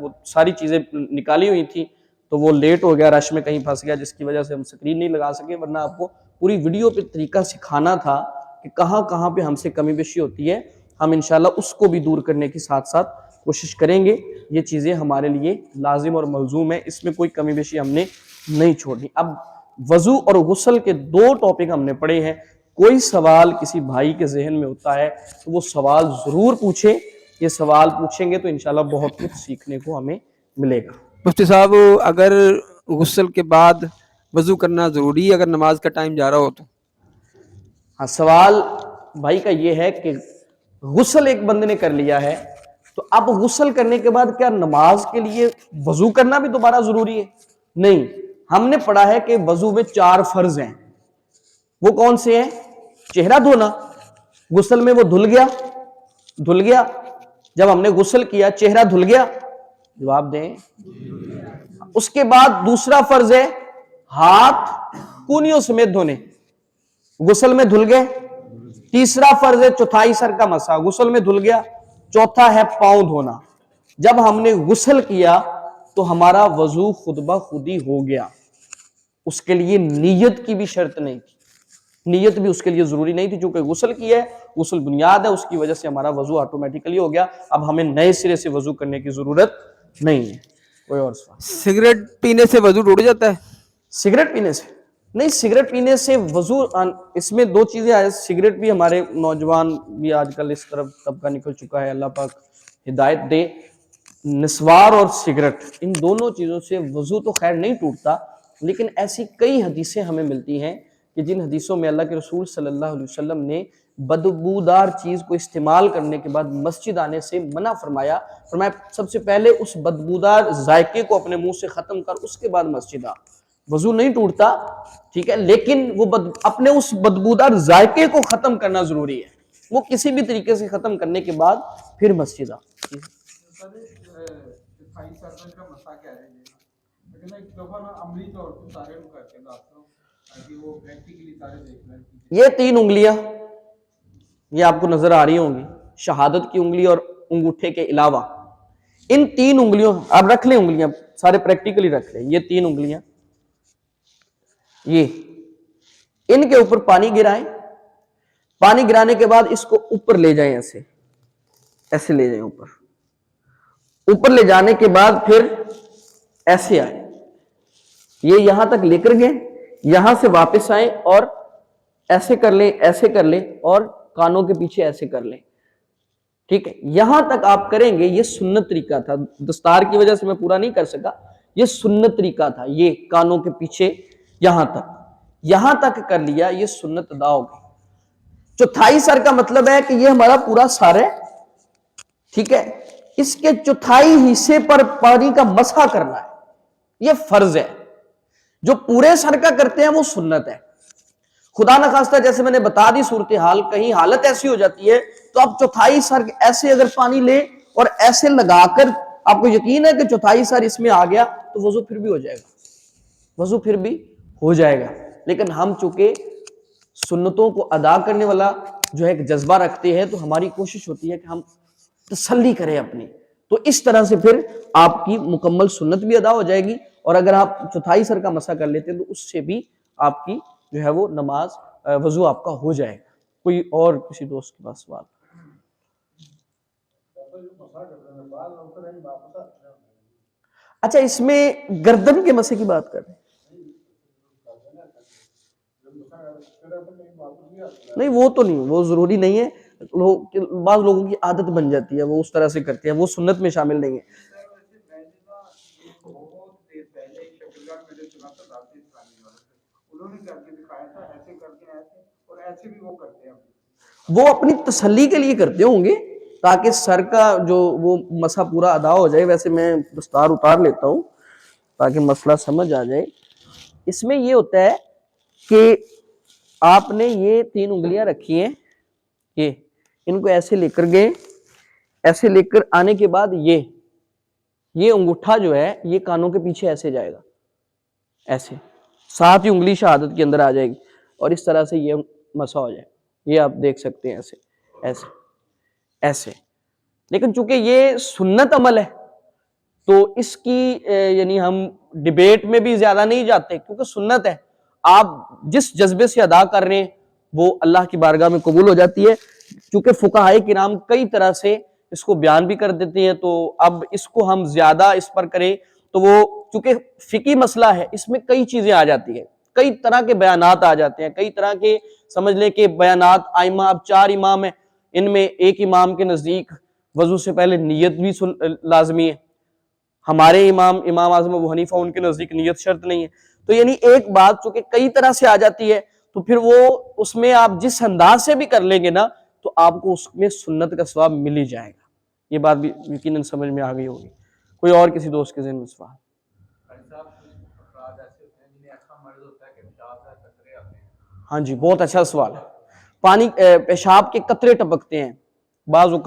وہ ساری چیزیں نکالی ہوئی تھیں تو وہ لیٹ ہو گیا، رش میں کہیں پھنس گیا، جس کی وجہ سے ہم اسکرین نہیں لگا سکے، ورنہ آپ کو پوری ویڈیو پہ طریقہ سکھانا تھا کہ کہاں کہاں پہ ہم سے کمی بیشی ہوتی ہے. ہم انشاءاللہ اس کو بھی دور کرنے کے ساتھ ساتھ کوشش کریں گے. یہ چیزیں ہمارے لیے لازم اور ملزوم ہے، اس میں کوئی کمی بیشی ہم نے نہیں چھوڑنی. اب وضو اور غسل کے 2 ٹاپک ہم نے پڑھے ہیں. کوئی سوال کسی بھائی کے ذہن میں ہوتا ہے تو وہ سوال ضرور پوچھیں. یہ سوال پوچھیں گے تو انشاءاللہ بہت کچھ سیکھنے کو ہمیں ملے گا. مفتی صاحب اگر غسل کے بعد وضو کرنا ضروری ہے اگر نماز کا ٹائم جا رہا ہو تو؟ ہاں، سوال بھائی کا یہ ہے کہ غسل ایک بندے نے کر لیا ہے تو اب غسل کرنے کے بعد کیا نماز کے لیے وضو کرنا بھی دوبارہ ضروری ہے؟ نہیں. ہم نے پڑھا ہے کہ وضو میں 4 فرض ہیں. وہ کون سے ہیں؟ چہرہ دھونا، غسل میں وہ دھل گیا. جب ہم نے غسل کیا چہرہ دھل گیا؟ جواب دیں. اس کے بعد دوسرا فرض ہے ہاتھ کونیوں سمیت دھونے، غسل میں دھل گئے. تیسرا فرض ہے چوتھائی سر کا مسح، غسل میں دھل گیا. چوتھا ہے پاؤں دھونا. جب ہم نے غسل کیا تو ہمارا وضو خود بخود ہی ہو گیا. اس کے لیے نیت کی بھی شرط نہیں تھی، نیت بھی اس کے لیے ضروری نہیں تھی، چونکہ غسل کیا ہے، غسل بنیاد ہے، اس کی وجہ سے ہمارا وضو آٹومیٹیکلی ہو گیا. اب ہمیں نئے سرے سے وضو کرنے کی ضرورت نہیں ہے. کوئی اور سوال؟ سگریٹ پینے سے وضو ٹوٹ جاتا ہے؟ سگریٹ پینے سے نہیں، سگریٹ پینے سے وضو، اس میں 2 چیزیں آئے. سگریٹ بھی ہمارے نوجوان بھی آج کل اس طرف طبقہ نکل چکا ہے، اللہ پاک ہدایت دے. نسوار اور سگریٹ، ان دونوں چیزوں سے وضو تو خیر نہیں ٹوٹتا، لیکن ایسی کئی حدیثیں ہمیں ملتی ہیں کہ جن حدیثوں میں اللہ کے رسول صلی اللہ علیہ وسلم نے بدبودار چیز کو استعمال کرنے کے بعد مسجد آنے سے منع فرمایا. سب سے پہلے اس بدبودار ذائقے کو اپنے منہ سے ختم کر، اس کے بعد مسجد آ. وضو نہیں ٹوٹتا، ٹھیک ہے، لیکن وہ اپنے اس بدبودار ذائقے کو ختم کرنا ضروری ہے. وہ کسی بھی طریقے سے ختم کرنے کے بعد پھر مسجد آ. یہ 3 انگلیاں یہ آپ کو نظر آ رہی ہوں گی، شہادت کی انگلی اور انگوٹھے کے علاوہ ان 3 انگلیوں، آپ رکھ لیں انگلیاں سارے پریکٹیکلی رکھ لیں. یہ 3 انگلیاں، یہ ان کے اوپر پانی گرائیں. پانی گرانے کے بعد اس کو اوپر لے جائیں، ایسے لے جائیں اوپر لے جانے کے بعد پھر ایسے آئیں. یہ یہاں تک لے کر گئے، یہاں سے واپس آئیں اور ایسے کر لیں، ایسے کر لیں اور کانوں کے پیچھے ایسے کر لیں. ٹھیک ہے، یہاں تک آپ کریں گے. یہ سنت طریقہ تھا، دستار کی وجہ سے میں پورا نہیں کر سکا. یہ سنت طریقہ تھا، یہ کانوں کے پیچھے یہاں تک کر لیا، یہ سنت ادا ہو گئی. چوتھائی سر کا مطلب ہے کہ یہ ہمارا پورا سر ہے، ٹھیک ہے، اس کے چوتھائی حصے پر پانی کا مسح کرنا ہے، یہ فرض ہے. جو پورے سر کا کرتے ہیں وہ سنت ہے. خدا نخواستہ جیسے میں نے بتا دی صورتحال، کہیں حالت ایسی ہو جاتی ہے تو آپ چوتھائی سر ایسے اگر پانی لیں اور ایسے لگا کر، آپ کو یقین ہے کہ چوتھائی سر اس میں آ گیا تو وضو پھر بھی ہو جائے گا. لیکن ہم چونکہ سنتوں کو ادا کرنے والا جو ہے ایک جذبہ رکھتے ہیں تو ہماری کوشش ہوتی ہے کہ ہم تسلی کریں اپنی. تو اس طرح سے پھر آپ کی مکمل سنت بھی ادا ہو جائے گی، اور اگر آپ چوتھائی سر کا مسح کر لیتے ہیں تو اس سے بھی آپ کی جو ہے وہ نماز وضو آپ کا ہو جائے گا. کوئی اور کسی دوست کے پاس سوال؟ اچھا، اس میں گردن کے مسح کی بات کر رہے ہیں؟ نہیں، وہ تو نہیں، وہ ضروری نہیں ہے. بعض لوگوں کی عادت بن جاتی ہے، وہ اس طرح سے کرتے ہیں، وہ سنت میں شامل نہیں ہے. وہ اپنی تسلی کے لیے کرتے ہوں گے تاکہ سر کا جو وہ مسح پورا ادا ہو جائے. ویسے میں دستار اتار لیتا ہوں تاکہ مسئلہ سمجھ آ جائے. اس میں یہ ہوتا ہے کہ آپ نے یہ 3 انگلیاں رکھی ہیں، یہ ان کو ایسے لے کر گئے، ایسے لے کر آنے کے بعد یہ انگوٹھا جو ہے یہ کانوں کے پیچھے ایسے جائے گا، ایسے 7 انگلی شہادت کے اندر آ جائے گی اور اس طرح سے یہ مسح ہو جائے. یہ آپ دیکھ سکتے ہیں ایسے. لیکن چونکہ یہ سنت عمل ہے تو اس کی یعنی ہم ڈیبیٹ میں بھی زیادہ نہیں جاتے کیونکہ سنت ہے، آپ جس جذبے سے ادا کر رہے ہیں وہ اللہ کی بارگاہ میں قبول ہو جاتی ہے. چونکہ فقہائے کرام کئی طرح سے اس کو بیان بھی کر دیتے ہیں، تو اب اس کو ہم زیادہ اس پر کریں تو وہ چونکہ فقہی مسئلہ ہے اس میں کئی چیزیں آ جاتی ہیں، کئی طرح کے بیانات آ جاتے ہیں، کئی طرح کے سمجھ لیں کہ بیانات ائمہ، اب 4 امام ہیں، ان میں ایک امام کے نزدیک وضو سے پہلے نیت بھی لازمی ہے، ہمارے امام اعظم ابو حنیفہ ان کے نزدیک نیت شرط نہیں ہے. تو یعنی ایک بات چونکہ کئی طرح سے آ جاتی ہے تو پھر وہ اس میں آپ جس انداز سے بھی کر لیں گے نا تو آپ کو اس میں سنت کا ثواب مل ہی جائے گا. یہ بات بھی یقیناً سمجھ میں آ گئی ہوگی. کوئی اور کسی دوست کے ذہن میں سوال؟ ہاں جی، بہت اچھا سوال ہے. پانی پیشاب کے قطرے ٹپکتے ہیں بعض اوقات